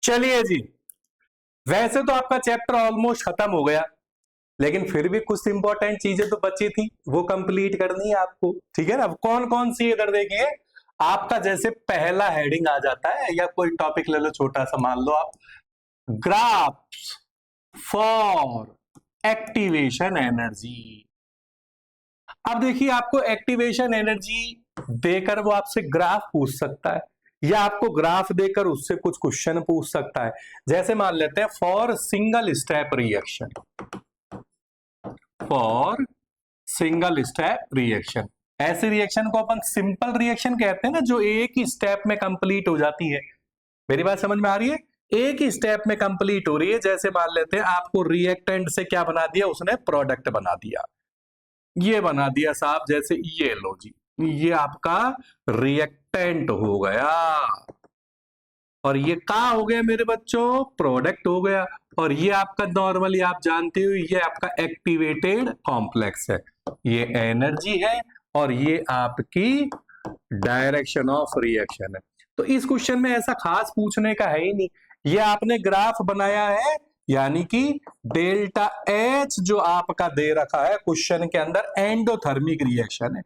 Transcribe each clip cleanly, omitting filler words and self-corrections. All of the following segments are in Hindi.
चलिए जी, वैसे तो आपका चैप्टर ऑलमोस्ट खत्म हो गया, लेकिन फिर भी कुछ इंपॉर्टेंट चीजें तो बची थी, वो कंप्लीट करनी है आपको। ठीक है ना। कौन कौन सी इधर देखिए, आपका जैसे पहला हेडिंग आ जाता है, या कोई टॉपिक ले लो छोटा सा, मान लो आप ग्राफ्स फॉर एक्टिवेशन एनर्जी। अब देखिए, आपको एक्टिवेशन एनर्जी देकर वो आपसे ग्राफ पूछ सकता है, या आपको ग्राफ देकर उससे कुछ क्वेश्चन पूछ सकता है। जैसे मान लेते हैं for single step reaction, for single step reaction, ऐसे रिएक्शन को अपन सिंपल रिएक्शन कहते हैं ना, जो एक ही स्टेप में कंप्लीट हो जाती है। मेरी बात समझ में आ रही है? एक ही स्टेप में कंप्लीट हो रही है। जैसे मान लेते हैं आपको रिएक्टेंट से क्या बना दिया, उसने प्रोडक्ट बना दिया, ये बना दिया साहब। जैसे ये लो जी, ये आपका रिएक्टेंट हो गया, और ये क्या हो गया मेरे बच्चों, प्रोडक्ट हो गया। और ये आपका नॉर्मली आप जानते हो, ये आपका एक्टिवेटेड कॉम्प्लेक्स है, ये एनर्जी है, और ये आपकी डायरेक्शन ऑफ रिएक्शन है। तो इस क्वेश्चन में ऐसा खास पूछने का है ही नहीं, ये आपने ग्राफ बनाया है, यानी कि डेल्टा एच जो आपका दे रखा है क्वेश्चन के अंदर, एंडोथर्मिक रिएक्शन है।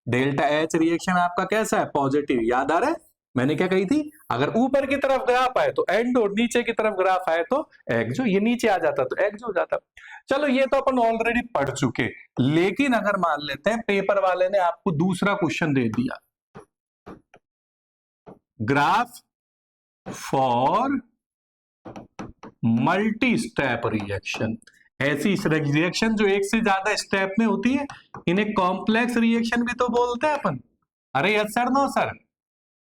डेल्टा एच रिएक्शन आपका कैसा है, पॉजिटिव। याद आ रहा है मैंने क्या कही थी? अगर ऊपर की तरफ ग्राफ आए तो एंडो, नीचे की तरफ ग्राफ आए तो एक्सो, ये नीचे आ जाता तो एक्सो हो जाता। चलो ये तो अपन ऑलरेडी पढ़ चुके, लेकिन अगर मान लेते हैं पेपर वाले ने आपको दूसरा क्वेश्चन दे दिया, graph for multi step reaction. ऐसी रिएक्शन जो एक से ज्यादा स्टेप में होती है, इन्हें कॉम्प्लेक्स रिएक्शन भी तो बोलते हैं अपन। अरे यस सर, नो सर।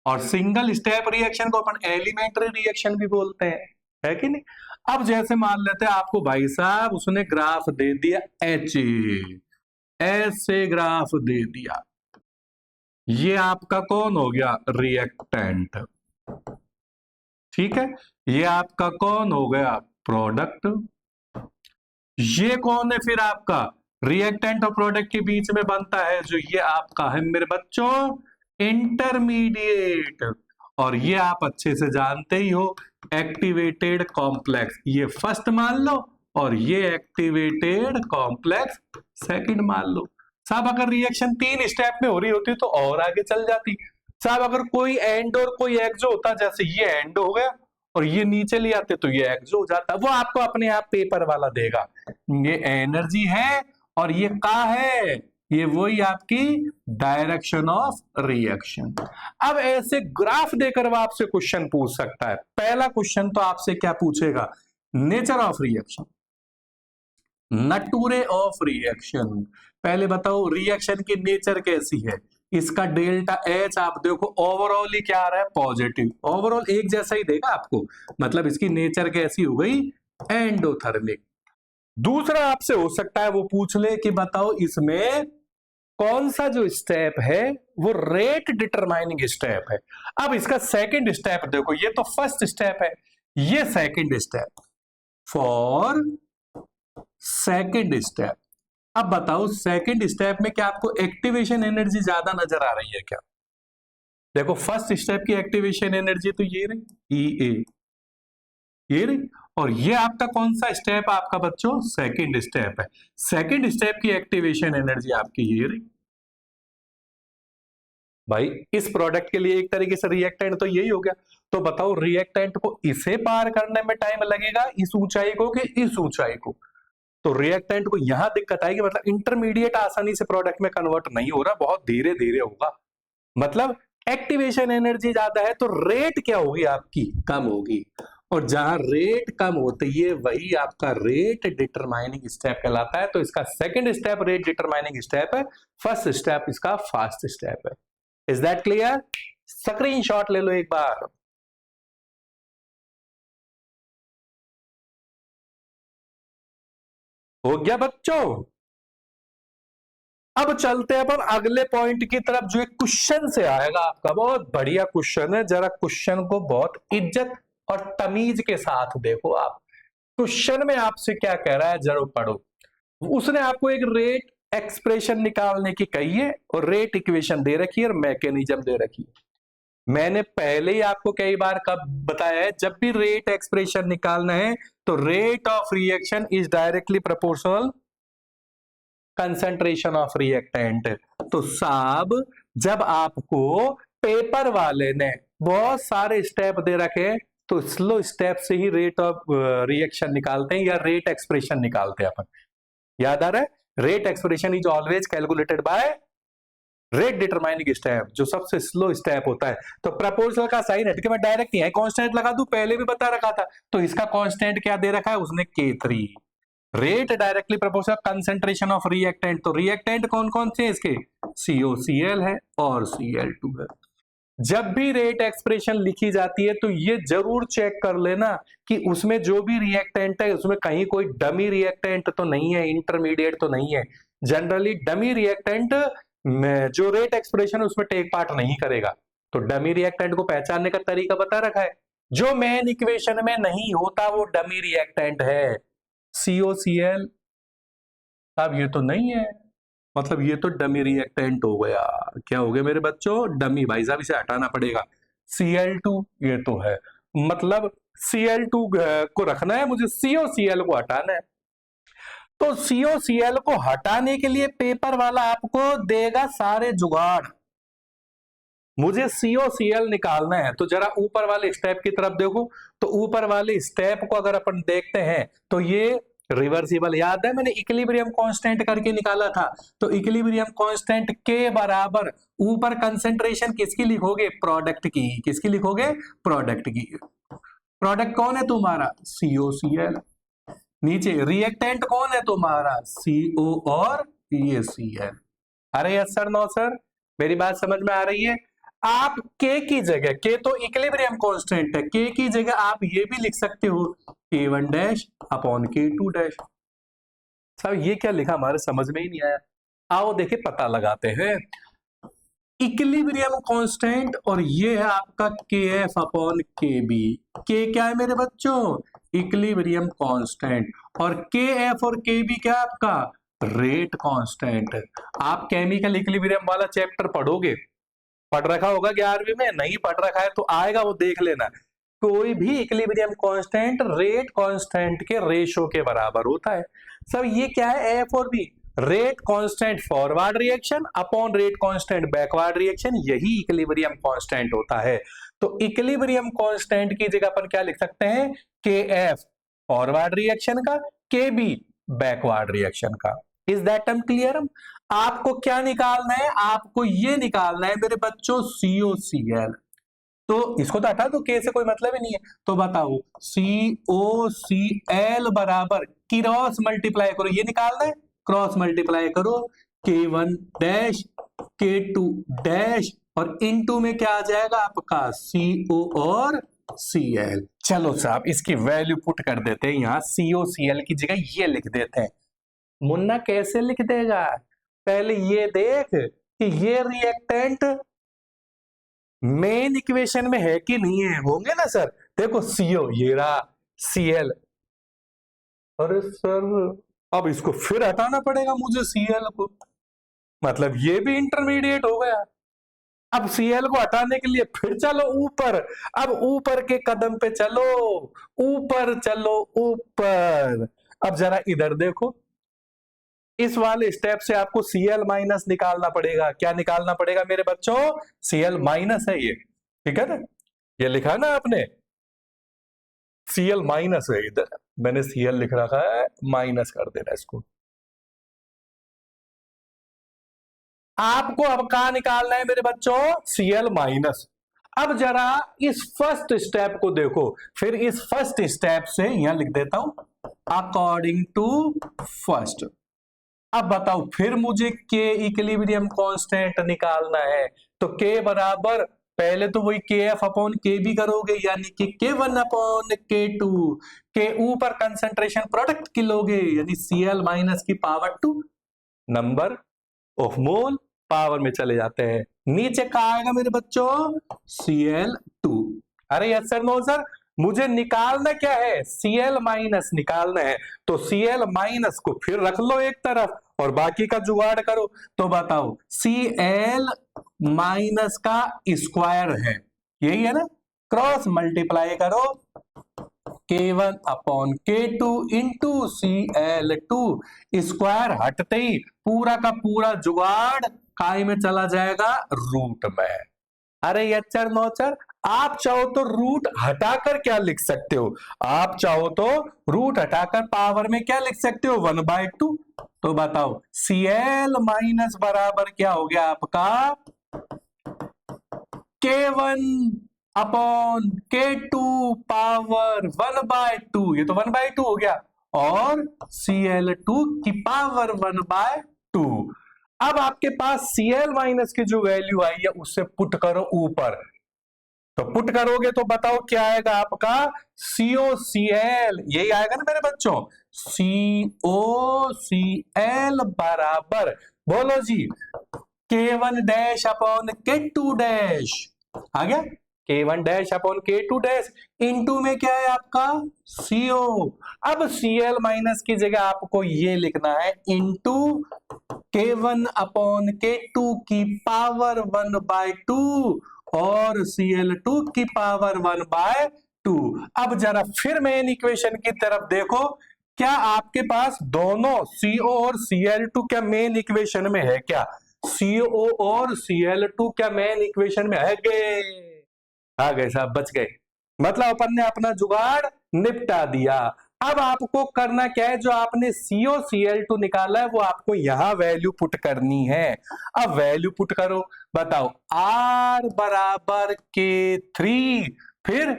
और सिंगल स्टेप रिएक्शन को अपन एलिमेंट्री रिएक्शन भी बोलते हैं, है कि नहीं। अब जैसे मान लेते हैं आपको भाई साहब उसने ग्राफ दे दिया एच, ऐसे ग्राफ दे दिया, ये आपका कौन हो गया, रिएक्टेंट। ठीक है, ये आपका कौन हो गया, प्रोडक्ट। ये कौन है फिर आपका, रिएक्टेंट और प्रोडक्ट के बीच में बनता है जो ये आपका है मेरे बच्चों, इंटरमीडिएट। और ये आप अच्छे से जानते ही हो, एक्टिवेटेड कॉम्प्लेक्स, ये फर्स्ट मान लो, और ये एक्टिवेटेड कॉम्प्लेक्स सेकंड मान लो। साहब अगर रिएक्शन 3 स्टेप में हो रही होती तो और आगे चल जाती। साहब अगर कोई एंड और कोई एक्सो होता, जैसे ये एंड हो गया और ये नीचे ले आते तो ये एक्सो हो जाता, वो आपको अपने आप पेपर वाला देगा। ये एनर्जी है और ये का है, ये वही आपकी डायरेक्शन ऑफ रिएक्शन। अब ऐसे ग्राफ देकर वो आपसे क्वेश्चन पूछ सकता है। पहला क्वेश्चन तो आपसे क्या पूछेगा, nature of reaction, nature of reaction. पहले बताओ रिएक्शन की नेचर कैसी है। इसका डेल्टा एच आप देखो, ओवरऑल ही क्या आ रहा है, पॉजिटिव। ओवरऑल एक जैसा ही देगा आपको, मतलब इसकी नेचर कैसी हो गई, एंडोथर्मिक। दूसरा आपसे हो सकता है वो पूछ ले कि बताओ इसमें कौन सा जो स्टेप है वो रेट डिटरमाइनिंग स्टेप है। अब इसका सेकंड स्टेप देखो, ये तो फर्स्ट स्टेप है, ये second step, for second step. अब बताओ सेकंड स्टेप में क्या आपको एक्टिवेशन एनर्जी ज्यादा नजर आ रही है क्या? देखो फर्स्ट स्टेप की एक्टिवेशन एनर्जी तो ये रही, ई ए, ये रही। और ये आपका कौन सा स्टेप आपका बच्चों, सेकंड स्टेप है। सेकंड स्टेप की एक्टिवेशन एनर्जी आपकी ये रही। भाई इस प्रोडक्ट के लिए एक तरीके से रिएक्टेंट तो यही हो गया। तो बताओ रिएक्टेंट को इसे पार करने में टाइम लगेगा, इस ऊंचाई को कि इस ऊंचाई को? तो रिएक्टेंट को यहां दिक्कत आएगी, मतलब इंटरमीडिएट आसानी से प्रोडक्ट में कन्वर्ट नहीं हो रहा, बहुत धीरे धीरे होगा। मतलब एक्टिवेशन एनर्जी ज्यादा है तो रेट क्या होगी आपकी, कम होगी। और जहां रेट कम होती है वही आपका रेट डिटरमाइनिंग स्टेप कहलाता है। तो इसका second step rate determining step है, फर्स्ट स्टेप इसका फास्ट स्टेप है। Is that clear? स्क्रीनशॉट ले लो एक बार। हो गया बच्चों? अब चलते हैं अपन अगले पॉइंट की तरफ, जो एक क्वेश्चन से आएगा आपका। बहुत बढ़िया क्वेश्चन है, जरा क्वेश्चन को बहुत इज्जत और तमीज के साथ देखो आप। क्वेश्चन में आपसे क्या कह रहा है, जरूर पढ़ो। उसने आपको एक रेट एक्सप्रेशन निकालने की कही है, और रेट इक्वेशन दे रखी है, और मैकेनिज्म दे रखी है। मैंने पहले ही आपको कई बार कब बताया है, जब भी रेट एक्सप्रेशन निकालना है तो rate of reaction is directly proportional concentration of reactant. तो साहब जब आपको पेपर वाले ने बहुत सारे स्टेप दे रखे तो स्लो स्टेप से ही रेट ऑफ रिएक्शन निकालते हैं या रेट एक्सप्रेशन निकालते हैं अपन। याद आ रहा है, rate expression is always calculated by rate determining step, जो सबसे स्लो स्टेप होता है। तो प्रपोर्शनल का साइन हट के मैं डायरेक्ट यहां कांस्टेंट लगा दूं, पहले भी बता रखा था। तो इसका कांस्टेंट क्या दे रखा है उसने, K3। Rate directly proportional concentration of reactant, तो रिएक्टेंट कौन कौन से इसके, COCl है और Cl2 है। जब भी रेट एक्सप्रेशन लिखी जाती है तो ये जरूर चेक कर लेना कि उसमें जो भी रिएक्टेंट है उसमें कहीं कोई डमी रिएक्टेंट तो नहीं है, इंटरमीडिएट तो नहीं है। जनरली डमी रिएक्टेंट जो रेट एक्सप्रेशन उसमें टेक पार्ट नहीं करेगा। तो डमी रिएक्टेंट को पहचानने का तरीका बता रखा है, जो मेन इक्वेशन में नहीं होता वो डमी रिएक्टेंट है। COCl, अब ये तो नहीं है, मतलब ये तो डमी रिएक्टेंट हो गया। क्या हो गया मेरे बच्चों, डमी। भाई साहब इसे हटाना पड़ेगा। Cl2 ये तो है, मतलब Cl2 को रखना है मुझे, COCl को हटाना है। तो COCl को हटाने के लिए पेपर वाला आपको देगा सारे जुगाड़। मुझे COCl निकालना है तो जरा ऊपर वाले स्टेप की तरफ देखो। तो ऊपर वाले स्टेप को अगर अपन देखते हैं तो ये रिवर्सिबल, याद है मैंने इक्विलिब्रियम कांस्टेंट करके निकाला था। तो इक्विलिब्रियम कांस्टेंट के बराबर ऊपर कंसेंट्रेशन किसकी लिखोगे, प्रोडक्ट की। किसकी लिखोगे, प्रोडक्ट की। प्रोडक्ट कौन है तुम्हारा, COCl। नीचे रिएक्टेंट कौन है तुम्हारा, CO और ये Cl। अरे यस सर, नो सर, मेरी बात समझ में आ रही है। आप K की जगह, K तो इक्विलिब्रियम कांस्टेंट है, K की जगह आप ये भी लिख सकते हो K1 dash upon K2 dash. साहब ये क्या लिखा, हमारे समझ में ही नहीं आया। आओ देखे पता लगाते हैं। इक्विलिब्रियम कांस्टेंट और ये है आपका KF अपॉन KB। K क्या है मेरे बच्चों, इक्विलिब्रियम कांस्टेंट, और KF और KB क्या आपका, रेट कांस्टेंट। आप केमिकल इक्विलिब्रियम वाला चैप्टर पढ़ोगे, पढ़ रखा होगा 11वीं में, नहीं पढ़ रखा है तो आएगा वो देख लेना। कोई भी इक्विलिब्रियम कांस्टेंट रेट कांस्टेंट के रेशो के बराबर होता है। सब ये क्या है, F और B, rate constant forward reaction upon rate constant backward reaction, यही इक्विलिब्रियम कांस्टेंट होता है। तो इक्विलिब्रियम कांस्टेंट की जगह अपन क्या लिख सकते हैं, KF फॉरवर्ड रिएक्शन का, KB बैकवर्ड रिएक्शन का। Is that term clear. आपको क्या निकालना है, आपको ये निकालना है मेरे बच्चों COCl। तो इसको तो हटा दो, K से कोई मतलब ही नहीं है। तो बताओ COCl बराबर क्रॉस मल्टीप्लाई करो, ये निकालना है, क्रॉस मल्टीप्लाई करो K1 डैश K2 डैश और इनटू में क्या आ जाएगा आपका CO और Cl। चलो साहब इसकी वैल्यू पुट कर देते हैं, यहां COCl की जगह ये लिख देते हैं। मुन्ना कैसे लिख देगा, पहले ये देख कि ये रिएक्टेंट मेन इक्वेशन में है कि नहीं है, होंगे ना सर। देखो CO ये रहा, Cl, अरे सर अब इसको फिर हटाना पड़ेगा मुझे Cl को, मतलब ये भी इंटरमीडिएट हो गया। अब Cl को हटाने के लिए फिर चलो ऊपर, अब ऊपर के कदम पे चलो, ऊपर चलो ऊपर। अब जरा इधर देखो, इस वाले स्टेप से आपको Cl माइनस निकालना पड़ेगा। क्या निकालना पड़ेगा मेरे बच्चों, Cl माइनस है ये, ठीक है ना, ये लिखा है ना आपने, Cl माइनस है, इधर मैंने Cl लिख रखा है, माइनस कर देना इसको। आपको अब कहां निकालना है मेरे बच्चों, Cl माइनस। अब जरा इस फर्स्ट स्टेप को देखो, फिर इस फर्स्ट स्टेप से यहां लिख देता हूं अकॉर्डिंग टू फर्स्ट। अब बताओ फिर मुझे K इक्विलिब्रियम कांस्टेंट निकालना है, तो K बराबर पहले तो वही KF अपॉन KB करोगे, यानी कि K1 अपॉन K2, के ऊपर कंसंट्रेशन प्रोडक्ट की लोगे, यानी Cl माइनस की power 2, number of mole power में चले जाते हैं। नीचे क्या आएगा मेरे बच्चों, Cl2। अरे यस सर, नो सर, मुझे निकालना क्या है, Cl माइनस निकालना है। तो Cl माइनस को फिर रख लो एक तरफ और बाकी का जुगाड़ करो। तो बताओ Cl माइनस का स्क्वायर है, यही है ना, क्रॉस मल्टीप्लाई करो K1 upon K2 into Cl2, square हटते ही पूरा का पूरा जुगाड़ काय में चला जाएगा, रूट में। अरे यच्चर नौचर, आप चाहो तो रूट हटाकर क्या लिख सकते हो, आप चाहो तो रूट हटाकर पावर में क्या लिख सकते हो, 1/2। तो बताओ Cl माइनस बराबर क्या हो गया आपका, K1 अपॉन K2 पावर 1/2, ये तो 1/2 हो गया, और Cl2 की पावर 1/2। अब आपके पास Cl माइनस की जो वैल्यू आई है उससे पुट करो ऊपर, तो पुट करोगे तो बताओ क्या आएगा आपका, COCl, यही आएगा ना मेरे बच्चों, COCl बराबर, बोलो जी, K1 dash upon K2 dash, आ गया, K1 dash upon K2 dash, into में क्या है आपका CO। अब Cl माइनस की जगह आपको ये लिखना है इनटू K1 अपॉन K2 की पावर 1/2 और Cl2 की पावर 1/2। अब जरा फिर मेन इक्वेशन की तरफ देखो, क्या आपके पास दोनों CO और Cl2 क्या मेन इक्वेशन में है, क्या CO और Cl2 क्या मेन इक्वेशन में है, गए आ गए साहब, बच गए, मतलब अपन ने अपना जुगाड़ निपटा दिया। अब आपको करना क्या है, जो आपने COCl2 निकाला है वो आपको यहां वैल्यू पुट करनी है। अब वैल्यू पुट करो, बताओ R बराबर K3, फिर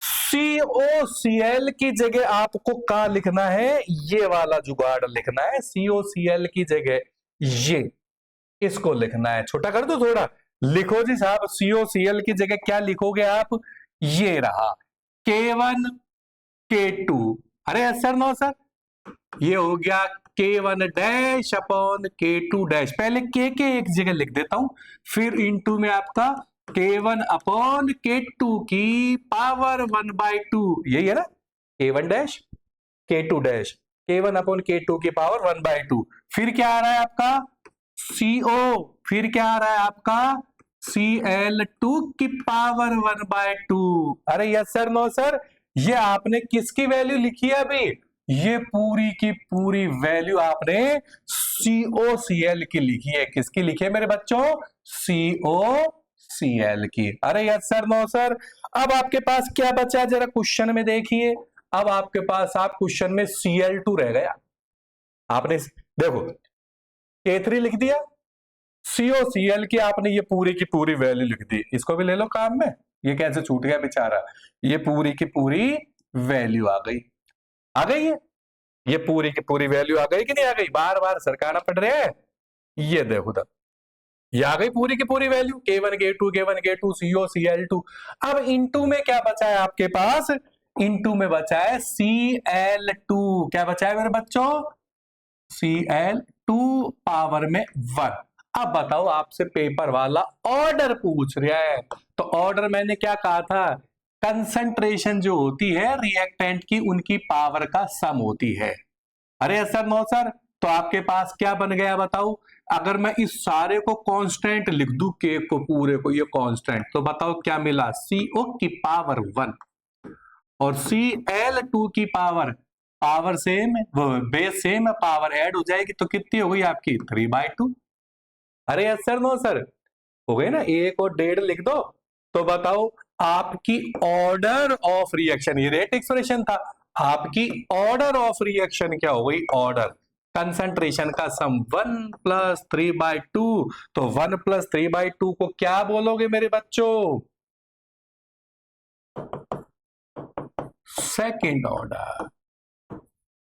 COCl की जगह आपको क्या लिखना है, ये वाला जुगाड़ लिखना है, COCl की जगह ये, इसको लिखना है, छोटा कर दो थोड़ा, लिखो जी साहब, COCl की जगह क्या लिखोगे आप, ये रहा K1 K2, अरे सर नो सर, ये हो गया K1 dash upon K2 dash, पहले के एक जगह लिख देता हूं, फिर इनटू में आपका K1 अपॉन K2 की पावर 1/2, यही है ना, K1 dash K2 dash, K1 upon K2 की पावर 1/2, फिर क्या आ रहा है आपका CO, फिर क्या आ रहा है आपका Cl2 की पावर 1/2। अरे यस सर नो सर, ये आपने किसकी वैल्यू लिखी है अभी, ये पूरी की पूरी वैल्यू आपने COCl की लिखी है, किसकी लिखी है मेरे बच्चों, COCl की। अरे यस सर नो सर, अब आपके पास क्या बचा है जरा क्वेश्चन में देखिए, अब आपके पास आप क्वेश्चन में Cl2 रह गया, आपने देखो K3 लिख दिया, COCl की आपने ये पूरी की पूरी वैल्यू लिख दी, इसको भी ले लो काम में, ये कैसे छूट गया बेचारा, ये पूरी की पूरी वैल्यू आ गई, आ गई है, ये पूरी की पूरी वैल्यू आ गई कि नहीं आ गई, बार बार सरकाना पड़ रहा है, ये देखो तब ये आ गई पूरी की पूरी value, K1 K2 K1 K2 COCl2। अब इनटू में क्या बचा है आपके पास, इनटू में बचा है Cl2, क्या बचा है मेरे बच्चों, Cl2 पावर में 1। अब बताओ आपसे पेपर वाला ऑर्डर पूछ रहा है, तो ऑर्डर मैंने क्या कहा था, कंसंट्रेशन जो होती है रिएक्टेंट की उनकी पावर का सम होती है। अरे सर नो सर, तो आपके पास क्या बन गया बताओ, अगर मैं इस सारे को कांस्टेंट लिख दूं, के को पूरे को ये कांस्टेंट, तो बताओ क्या मिला, CO की पावर 1 और Cl2 की power, power same base same, power add हो जाएगी तो कितनी हो गई आपकी 3/2। अरे यस सर नो सर, हो गए ना, 1 और 1.5 लिख दो, तो बताओ आपकी ऑर्डर ऑफ रिएक्शन, ये रेट एक्सप्रेशन था, आपकी ऑर्डर ऑफ रिएक्शन क्या हो गई, ऑर्डर कंसंट्रेशन का सम 1 + 3/2, तो 1 + 3/2 को क्या बोलोगे मेरे बच्चों, सेकेंड ऑर्डर।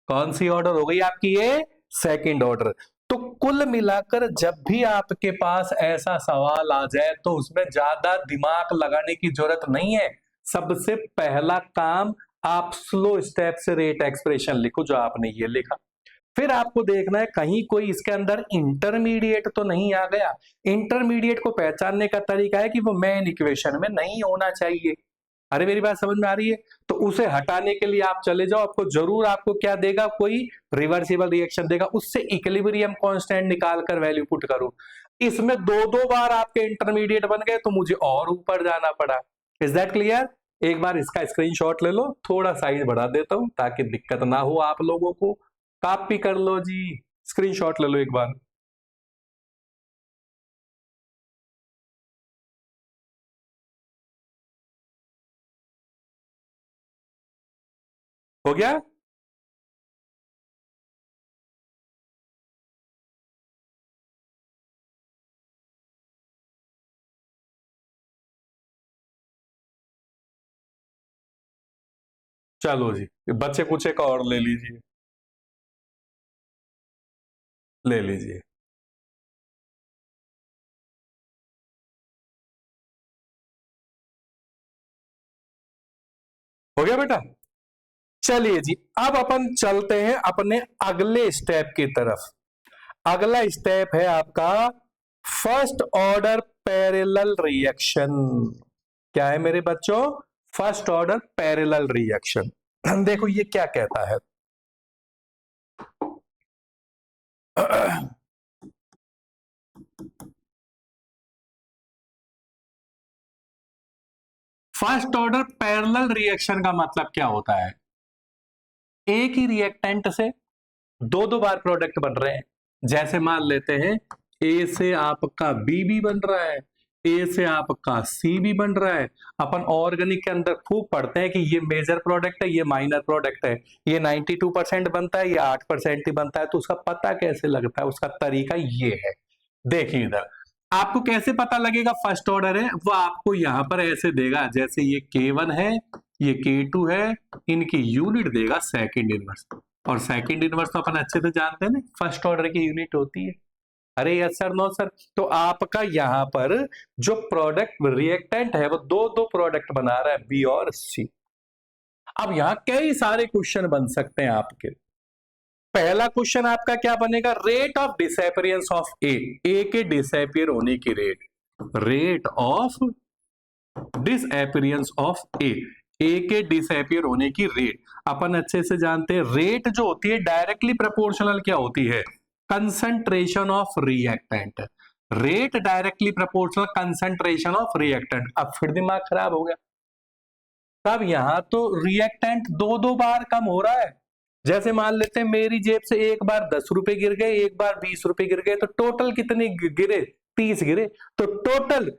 कौन सी ऑर्डर हो गई आपकी, ये सेकेंड ऑर्डर। तो कुल मिलाकर जब भी आपके पास ऐसा सवाल आ जाए तो उसमें ज्यादा दिमाग लगाने की जरूरत नहीं है, सबसे पहला काम आप स्लो स्टेप से रेट एक्सप्रेशन लिखो जो आपने ये लिखा, फिर आपको देखना है कहीं कोई इसके अंदर इंटरमीडिएट तो नहीं आ गया। इंटरमीडिएट को पहचानने का तरीका है कि वो मेन इक्वेशन में नहीं होना चाहिए। अरे मेरी बात समझ में आ रही है, तो उसे हटाने के लिए आप चले जाओ, आपको जरूर आपको क्या देगा, कोई रिवर्सिबल रिएक्शन देगा, उससे इक्विलिब्रियम कांस्टेंट निकाल कर वैल्यू पुट करो। इसमें दो दो बार आपके इंटरमीडिएट बन गए तो मुझे और ऊपर जाना पड़ा। Is that clear? एक बार इसका स्क्रीनशॉट ले लो, थोड़ा साइज बढ़ा देता हूं ताकि दिक्कत ना हो आप लोगों को। कॉपी कर लो जी, स्क्रीनशॉट ले लो एक बार। हो गया? चलो जी, बच्चे कुछ एक और ले लीजिए, ले लीजिए। हो गया बेटा? चलिए जी, अब अपन चलते हैं अपने अगले स्टेप की तरफ। अगला स्टेप है आपका फर्स्ट ऑर्डर पैरेलल रिएक्शन। क्या है मेरे बच्चों? First order parallel reaction. देखो ये क्या कहता है। फर्स्ट ऑर्डर पैरेलल रिएक्शन का मतलब क्या होता है? एक ही रिएक्टेंट से दो दो बार प्रोडक्ट बन रहे हैं। जैसे मान लेते हैं ए से आपका बी भी बन रहा है, ए से आपका सी भी बन रहा है। अपन ऑर्गेनिक के अंदर खूब पढ़ते हैं कि ये मेजर प्रोडक्ट है, ये माइनर प्रोडक्ट है, ये 92% बनता है, ये 8% ही बनता है। तो उसका पता कैसे लगता है? उसका तरीका ये है, देखिए इधर आपको कैसे पता लगेगा फर्स्ट ऑर्डर है। वो आपको यहां पर ऐसे देगा, जैसे ये K1 है, ये K2 है, इनकी यूनिट देगा सेकंड इनवर्स। और सेकंड इनवर्स तो अपन अच्छे से जानते हैं ना, फर्स्ट ऑर्डर की यूनिट होती है। अरे यस सर, नो सर। तो आपका यहां पर जो प्रोडक्ट रिएक्टेंट है वो दो दो प्रोडक्ट बना रहा है, बी और सी। अब यहां कई सारे क्वेश्चन बन सकते हैं आपके। पहला क्वेश्चन आपका क्या बनेगा? Rate of disappearance of A, A के डिसअपीयर होने की rate, rate of disappearance of A, A के डिसअपीयर होने की रेट। अपन अच्छे से जानते हैं रेट जो होती है डायरेक्टली प्रोपोर्शनल क्या होती है? Concentration of reactant. Rate directly proportional concentration of reactant. अब फिर दिमाग खराब हो गया, तब यहां तो रिएक्टेंट दो दो बार कम हो रहा है। जैसे मान लेते हैं मेरी जेब से एक बार 10 रुपए गिर गए, एक बार 20 रुपए गिर गए, तो टोटल कितने गिरे? 30 गिरे। तो टोटल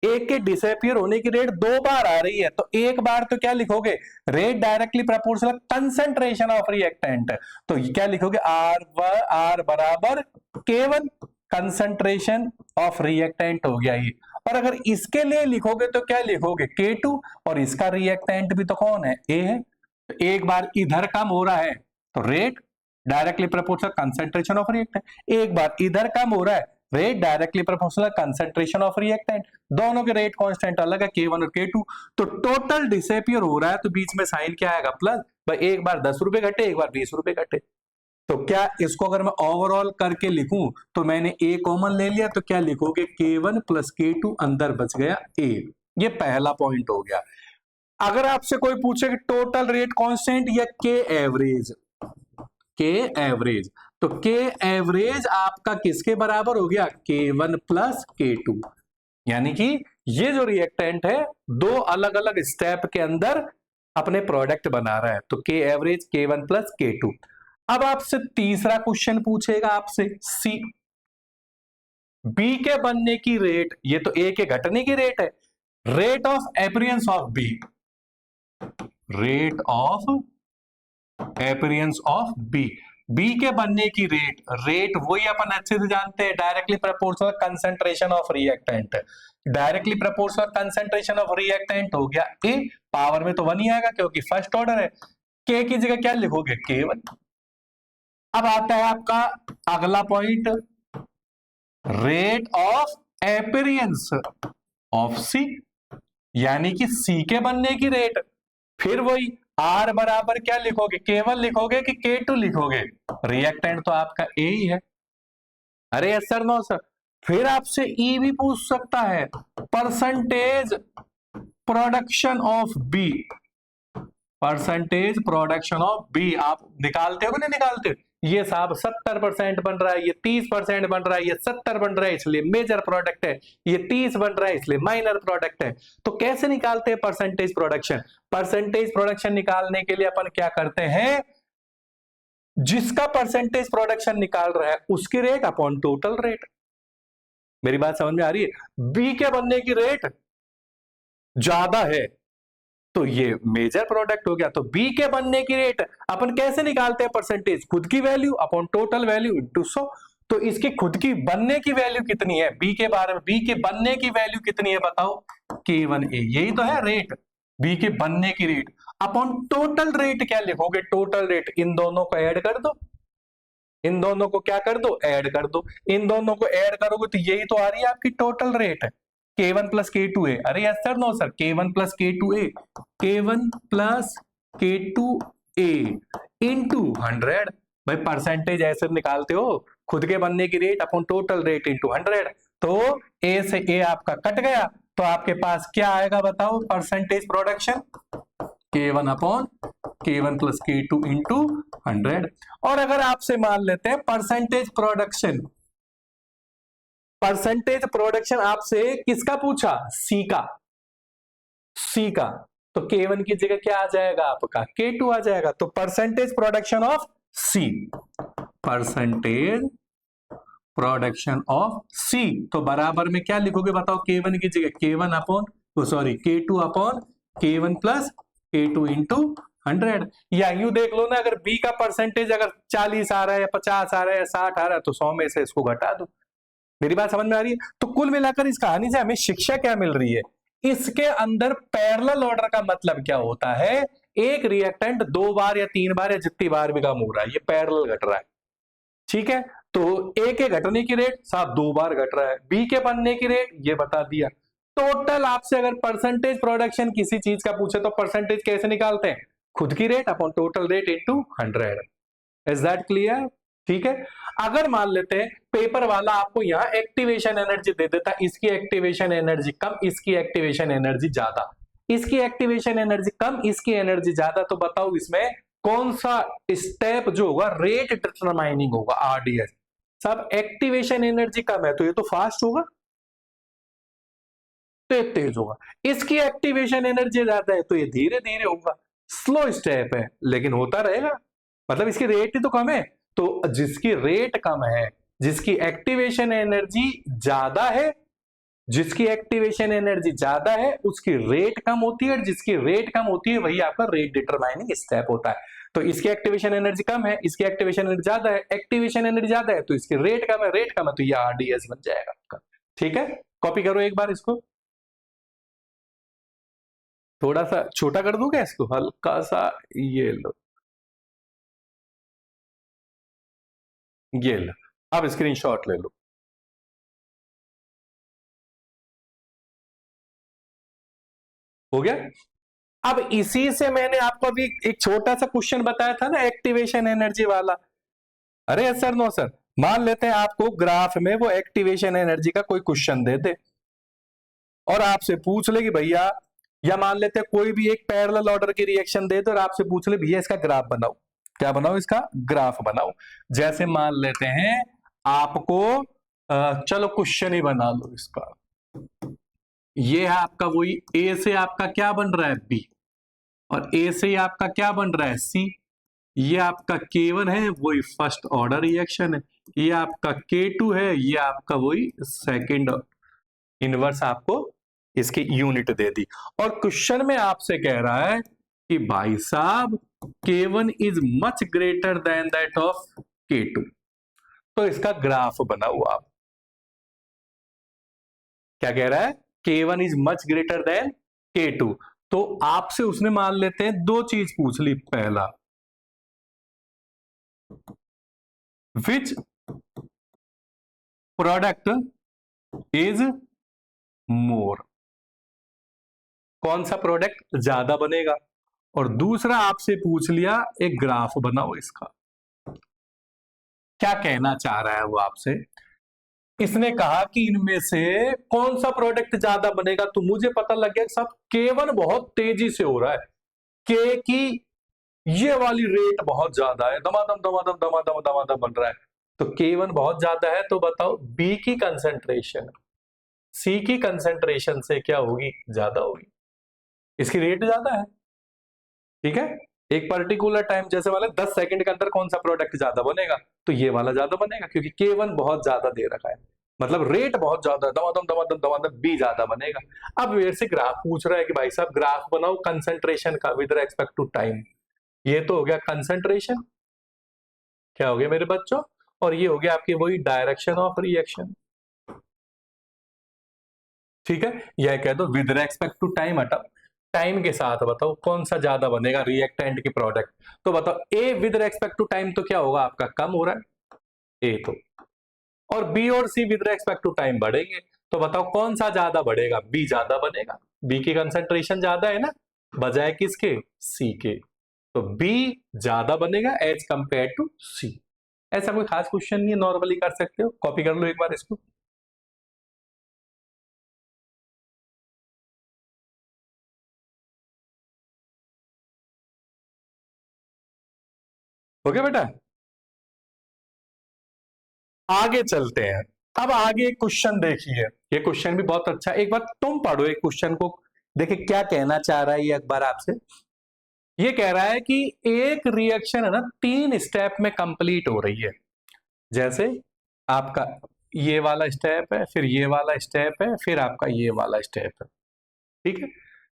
एक के डिसअपीयर होने की रेट दो बार आ रही है, तो एक बार तो क्या लिखोगे? Rate directly proportional concentration of reactant. तो क्या लिखोगे? आर बराबर K1 कंसंट्रेशन ऑफ रिएक्टेंट हो गया ये। और अगर इसके लिए लिखोगे तो क्या लिखोगे? K2। और इसका रिएक्टेंट भी तो कौन है? A है। तो एक बार इधर कम हो रहा है तो rate directly proportional concentration of reactant, एक बार इधर कम हो रहा है, rate directly proportional concentration of reactant. दोनों के रेट कांस्टेंट अलग है, K1 और K2। तो टोटल डिसअपीयर हो रहा है, तो बीच में साइन क्या आएगा? प्लस। भाई एक बार 10 रुपए घटे, एक बार 20 रुपए घटे। तो क्या इसको अगर मैं ओवरऑल करके लिखूं तो मैंने ए कॉमन ले लिया, तो क्या लिखोगे? K1 प्लस K2, अंदर बच गया ए। ये पहला पॉइंट हो गया। अगर आपसे कोई पूछे कि टोटल रेट कांस्टेंट या के एवरेज, के एवरेज, तो के एवरेज आपका किसके बराबर हो गया? K1 plus K2। यानी कि ये जो रिएक्टेंट है दो अलग अलग स्टेप के अंदर अपने प्रोडक्ट बना रहा है, तो के एवरेज K1 प्लस K2। अब आपसे तीसरा क्वेश्चन पूछेगा आपसे सी, बी के बनने की रेट, ये तो ए के घटने की रेट है, rate of appearance of B, rate of appearance of B, B के बनने की रेट, रेट वही अपन अच्छे से जानते हैं, directly proportional concentration of reactant. Directly proportional concentration of reactant हो गया ए, पावर में तो 1 ही आएगा क्योंकि फर्स्ट ऑर्डर है। के की जगह क्या लिखोगे? K1। अब आता है आपका अगला point, rate of appearance of C, यानी कि सी के बनने की रेट। फिर वही आर बराबर क्या लिखोगे? K1 लिखोगे कि K2 लिखोगे? रिएक्टेंट तो आपका ए ही है। अरे यस सर, नो सर। फिर आपसे ई भी पूछ सकता है, percentage production of B, percentage production of B आप निकालते हो कि नहीं निकालते? ये साहब 70% बन रहा है, ये 30% बन रहा है, ये 70 बन रहा है इसलिए मेजर प्रोडक्ट है, ये 30 बन रहा है इसलिए माइनर प्रोडक्ट है। तो कैसे निकालते हैं परसेंटेज प्रोडक्शन? परसेंटेज प्रोडक्शन निकालने के लिए अपन क्या करते हैं, जिसका परसेंटेज प्रोडक्शन निकाल रहा है उसकी रेट अपॉन टोटल रेट। मेरी बात समझ में आ रही है? बी के बनने की रेट ज्यादा है तो ये मेजर प्रोडक्ट हो गया। तो बी के बनने की रेट अपन कैसे निकालते हैं परसेंटेज? खुद की value upon total value into 100। तो इसकी खुद की बनने की वैल्यू कितनी है? बी के बारे में, बी के बनने की वैल्यू कितनी है बताओ? K1A, यही तो है रेट, बी के बनने की रेट अपॉन टोटल रेट। क्या लिखोगे? Total rate. इन दोनों को ऐड कर दो, इन दोनों को क्या कर दो? ऐड कर दो। इन दोनों को ऐड करोगे तो यही तो आ रही है आपकी total rate, K1 plus K2A। अरे yes sir, no sir, K1 plus K2A, K1 plus K2A into 100। भाई परसेंटेज ऐसे निकालते हो, खुद के बनने की rate upon total rate into 100। तो ए से ए आपका कट गया, तो आपके पास क्या आएगा बताओ? Percentage production K1 upon K1 plus K2 into 100। और अगर आपसे मान लेते हैं परसेंटेज प्रोडक्शन, परसेंटेज प्रोडक्शन आपसे किसका पूछा? सी का, सी का। तो K1 की जगह क्या आ जाएगा आपका? K2 आ जाएगा। तो percentage production of C, percentage production of C, तो बराबर में क्या लिखोगे बताओ? K1 की जगह K1 upon, sorry, K2 upon K1 plus K2 into 100। या यूं देख लो ना, अगर बी का परसेंटेज अगर 40 आ रहा है या 50 आ रहा है या 60 आ रहा है तो 100 में से इसको घटा दो। मेरी बात समझ में आ रही है? तो कुल मिलाकर इस कहानी से हमें शिक्षा क्या मिल रही है? इसके अंदर पैरेलल ऑर्डर का मतलब क्या होता है? एक रिएक्टेंट 2 बार या 3 बार या जितनी बार भी कम हो रहा है, ये पैरेलल घट रहा है। ठीक है, तो ए के घटने की रेट साहब 2 बार घट रहा है, बी के बनने की रेट ये बता दिया। टोटल आपसे अगर परसेंटेज प्रोडक्शन किसी चीज का पूछे तो परसेंटेज कैसे निकालते हैं? खुद की rate upon total rate into 100। Is that clear? ठीक है। अगर मान लेते हैं पेपर वाला आपको यहाँ एक्टिवेशन एनर्जी दे देता, इसकी एक्टिवेशन एनर्जी कम, इसकी एक्टिवेशन एनर्जी ज्यादा, इसकी एक्टिवेशन एनर्जी कम, इसकी एनर्जी ज्यादा, तो बताओ इसमें कौन सा स्टेप जो होगा रेट डिटरमाइनिंग होगा? RDS। सब एक्टिवेशन एनर्जी कम है तो ये तो फास्ट होगा, तो ये तेज होगा। इसकी एक्टिवेशन एनर्जी ज्यादा है तो ये धीरे धीरे होगा, स्लो स्टेप है लेकिन होता रहेगा, मतलब इसकी रेट ही तो कम है। तो जिसकी रेट कम है, जिसकी एक्टिवेशन एनर्जी ज्यादा है, जिसकी एक्टिवेशन एनर्जी ज्यादा है उसकी रेट कम होती है, और जिसकी रेट कम होती है वही आपका रेट डिटरमाइनिंग स्टेप होता है। तो इसकी एक्टिवेशन एनर्जी कम है, इसकी एक्टिवेशन एनर्जी ज्यादा है, एक्टिवेशन एनर्जी ज्यादा है तो इसकी रेट कम है, रेट कम है तो ये RDS बन जाएगा आपका। ठीक है, कॉपी करो एक बार इसको, थोड़ा सा छोटा कर दूं क्या इसको, हल्का सा, ये लो, ये लो, अब स्क्रीनशॉट ले लो। हो गया? अब इसी से मैंने आपको अभी एक छोटा सा क्वेश्चन बताया था ना एक्टिवेशन एनर्जी वाला। अरे सर, नो सर, मान लेते हैं आपको ग्राफ में वो एक्टिवेशन एनर्जी का कोई क्वेश्चन दे दे और आपसे पूछ ले कि भैया, या मान लेते हैं कोई भी एक पैरेलल ऑर्डर की रिएक्शन दे दे और आपसे पूछ ले भैया इसका ग्राफ बनाओ। क्या बनाओ? इसका ग्राफ बनाओ। जैसे मान लेते हैं आपको चलो क्वेश्चन ही बना लो इसका। ये है आपका वही, ए से आपका क्या बन रहा है? बी, और ए से आपका क्या बन रहा है? सी। ये आपका K1 है, वही फर्स्ट ऑर्डर रिएक्शन है। ये आपका K2 है, ये आपका वही सेकंड इनवर्स, आपको इसकी यूनिट दे दी। और क्वेश्चन में आपसे कह रहा है कि भाई साहब K1 is much greater than that of K2, तो इसका ग्राफ बनाओ आप। क्या कह रहा है? K1 is much greater than K2। तो आपसे उसने मान लेते हैं दो चीज पूछ ली। पहला, विच प्रोडक्ट इज मोर, कौन सा प्रोडक्ट ज्यादा बनेगा। और दूसरा आपसे पूछ लिया एक ग्राफ बनाओ इसका। क्या कहना चाह रहा है वो आपसे? इसने कहा कि इनमें से कौन सा प्रोडक्ट ज्यादा बनेगा, तो मुझे पता लग गया सब K1 बहुत तेजी से हो रहा है, K की ये वाली रेट बहुत ज्यादा है, दमादम दमादम दमादम दमादम बन रहा है, तो K1 बहुत ज्यादा है, तो बताओ B की कंसेंट्रेशन C की कंसेंट्रेशन से क्या होगी, ज्यादा होगी, इसकी रेट ज्यादा है। ठीक है, एक पर्टिकुलर टाइम जैसे वाले 10 सेकंड के अंदर कौन सा प्रोडक्ट ज्यादा बनेगा, तो ये वाला ज्यादा बनेगा, क्योंकि K1 बहुत ज्यादा दे रखा है, मतलब रेट बहुत ज्यादा है, दमादम दमादम दमादम B ज्यादा बनेगा। अब मेरे से ग्राफ पूछ रहा है कि भाई साहब ग्राफ बनाओ कंसेंट्रेशन का विद रेस्पेक्ट टू टाइम। ये तो हो गया कंसेंट्रेशन, क्या हो गया मेरे बच्चों, और ये हो गया आपकी वही डायरेक्शन ऑफ रिएक्शन। ठीक है, यह कह दो विद रेस्पेक्ट टू टाइम, हटाओ टाइम के साथ बताओ कौन सा ज्यादा बनेगा रिएक्टेंट की प्रोडक्ट, तो बताओ A with respect to time तो क्या होगा आपका, कम हो रहा है ए तो, और बी और सी विद रेस्पेक्ट टू टाइम बढ़ेंगे, तो बताओ कौन सा ज्यादा बढ़ेगा, बी ज्यादा बनेगा, बी की कंसेंट्रेशन ज्यादा है ना, बजाय किसके, सी के, तो बी ज्यादा बनेगा एज कंपेयर टू सी। ऐसा कोई खास क्वेश्चन नहीं है, नॉर्मली कर सकते हो, कॉपी कर लो एक बार इसको। ओके बेटा, आगे चलते हैं। अब आगे एक क्वेश्चन देखिए, ये क्वेश्चन भी बहुत अच्छा, एक बार तुम पढ़ो एक क्वेश्चन को, देखिए क्या कहना चाह रहा है ये अखबार आपसे। ये कह रहा है कि एक रिएक्शन है ना 3 स्टेप में कंप्लीट हो रही है, जैसे आपका ये वाला स्टेप है, फिर ये वाला स्टेप है, फिर आपका ये वाला स्टेप है। ठीक है,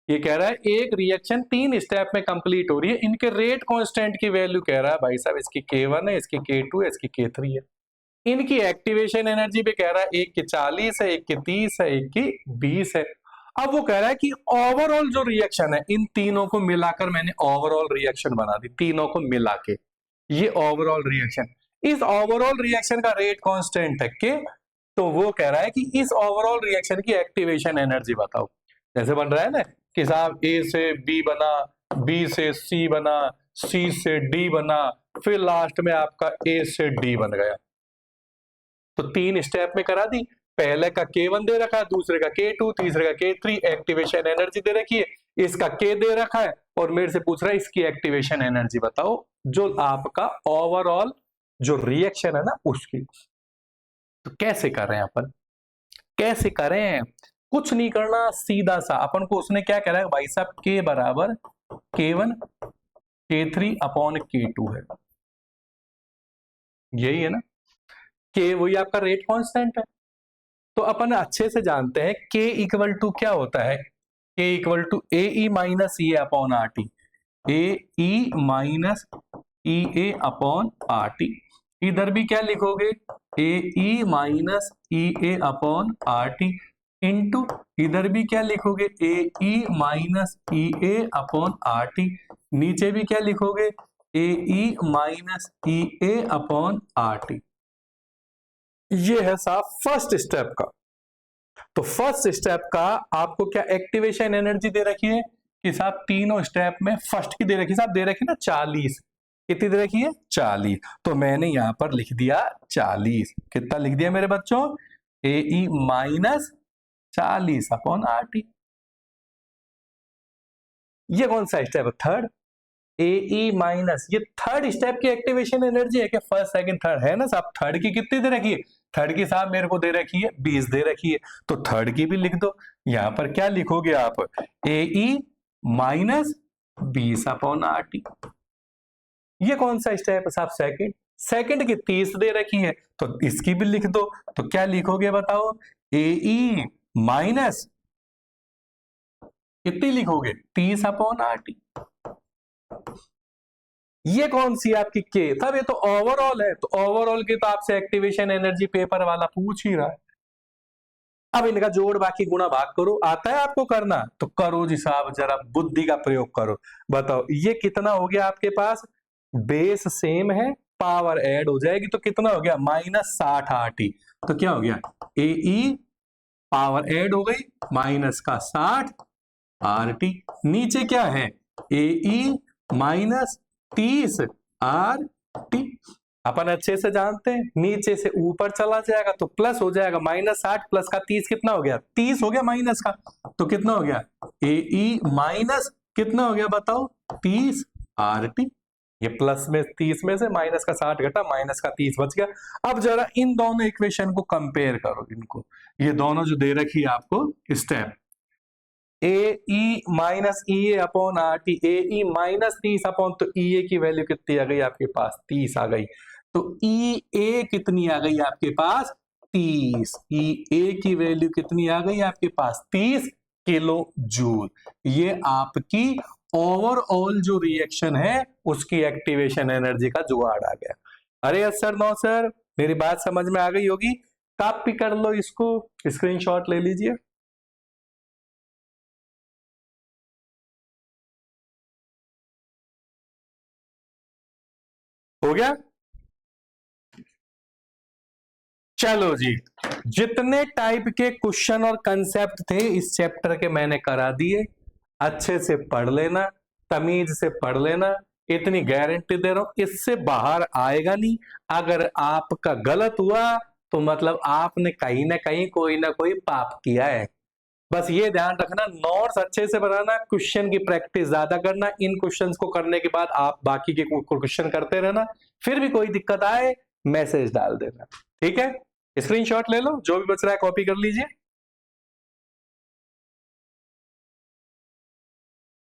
ये कह रहा है एक रिएक्शन 3 स्टेप में कंप्लीट हो रही है, इनके रेट कांस्टेंट की वैल्यू कह रहा है भाई साहब, इसकी K1 है, इसकी K2 है, इसकी K3 है। इनकी एक्टिवेशन एनर्जी पे कह रहा है एक की 40 है, एक की 30 है, एक की 20 है। अब वो कह रहा है कि ओवरऑल जो रिएक्शन है, इन तीनों को मिलाकर मैंने ओवरऑल रिएक्शन बना दी, तीनों को मिला के ये ओवरऑल रिएक्शन, इस ओवरऑल रिएक्शन का रेट कांस्टेंट है के, तो वो कह रहा है कि इस ओवरऑल रिएक्शन की एक्टिवेशन एनर्जी बताओ। जैसे बन रहा है ना कि साहब ए से बी बना, बी से सी बना, सी से डी बना, फिर लास्ट में आपका ए से डी बन गया, तो 3 स्टेप में करा दी। पहले का K1 दे रखा है, दूसरे का K2, तीसरे का K3, एक्टिवेशन एनर्जी दे रखी है, इसका K दे रखा है, और मेरे से पूछ रहा है इसकी एक्टिवेशन एनर्जी बताओ, जो आपका ओवरऑल जो रिएक्शन है ना उसकी। तो कैसे कर रहे हैं अपन, कैसे करें, कुछ नहीं करना, सीधा सा अपन को उसने क्या कह रहा है भाई साहब, K बराबर K1 K3 अपॉन K2 है, यही है ना, K वही आपका रेट कांस्टेंट है। तो अपन अच्छे से जानते हैं K इक्वल टू क्या होता है, K equal to A E minus E upon R T, A E minus E A upon R T. इधर भी क्या लिखोगे, A E minus E A upon R T, into इधर भी क्या लिखोगे, A E minus E A upon R T, नीचे भी क्या लिखोगे, A E minus E A upon R T. ये है साहब फर्स्ट स्टेप का। तो फर्स्ट स्टेप का आपको क्या एक्टिवेशन एनर्जी दे रखी है कि साहब तीनों स्टेप में फर्स्ट की दे रखी, साहब दे रखी ना 40, कितनी दे रखी है 40, तो मैंने यहां पर लिख दिया 40, कितना लिख दिया मेरे बच्चों, ए E minus 40 upon R T. ये कौन सा स्टेप है, थर्ड, ए ई माइनस, ये थर्ड स्टेप की एक्टिवेशन एनर्जी है कि फर्स्ट सेकंड थर्ड है ना साहब, थर्ड की कितनी दे रखी है, थर्ड की साहब मेरे को दे रखी है 20 दे रखी है, तो थर्ड की भी लिख दो। यहां पर क्या लिखोगे आप, ए E minus 20 upon R T. ये कौन सा स्टेप है साहब, सेकंड, सेकंड की 30 दे रखी है, तो इसकी भी लिख दो। तो क्या लिखोगे बताओ, ए ई माइनस कितनी लिखोगे, 30 अपॉन आर टी। ये कौन सी आपकी के, तब ये तो ओवरऑल है, तो ओवरऑल की तो आपसे एक्टिवेशन एनर्जी पेपर वाला पूछ ही रहा है। अब इनका जोड़ बाकी गुणा भाग करो, आता है आपको करना, तो करो जी साहब, जरा बुद्धि का प्रयोग करो, बताओ ये कितना हो गया आपके पास, बेस सेम है, पावर ऐड हो जाएगी, तो कितना हो गया -60 आर टी, तो क्या हो गया, ए ई पावर ऐड हो गई माइनस का 60 आर टी, नीचे क्या है, ए ई माइनस 30 आर टी। अपन अच्छे से जानते हैं नीचे से ऊपर चला जाएगा तो प्लस हो जाएगा, -60 प्लस का 30 कितना हो गया, 30 हो गया माइनस का, तो कितना हो गया, ए ई माइनस कितना हो गया बताओ 30 आर टी, ये प्लस में 30 में से माइनस का 60 घटा, माइनस का 30 बच गया। अब जरा इन दोनों इक्वेशन को कंपेयर करो, इनको, ये दोनों जो दे रखी है आपको step, A E minus E A upon R T, A E minus 30 upon, तो ई ए की वैल्यू कितनी आ गई आपके पास, 30 आ गई। तो ई ए कितनी आ गई आपके पास, 30। ई ए की वैल्यू कितनी आ गई आपके पास, 30 किलो जूल। ये आपकी ओवरऑल जो रिएक्शन है उसकी एक्टिवेशन एनर्जी का जुगाड़ आ गया। अरे यस सर, नो सर, मेरी बात समझ में आ गई होगी, कॉपी कर लो इसको, स्क्रीनशॉट ले लीजिए। हो गया? चलो जी, जितने टाइप के क्वेश्चन और कंसेप्ट थे इस चैप्टर के मैंने करा दिए, अच्छे से पढ़ लेना, तमीज से पढ़ लेना, इतनी गारंटी दे रहा हूं, इससे बाहर आएगा नहीं। अगर आपका गलत हुआ तो मतलब आपने कहीं ना कहीं कोई ना कोई पाप किया है। बस ये ध्यान रखना, नोट्स अच्छे से बनाना, क्वेश्चन की प्रैक्टिस ज्यादा करना, इन क्वेश्चंस को करने के बाद आप बाकी के क्वेश्चन करते रहना, फिर भी कोई दिक्कत आए मैसेज डाल देना, ठीक है? स्क्रीनशॉट ले लो, जो भी बच रहा है कॉपी कर लीजिए।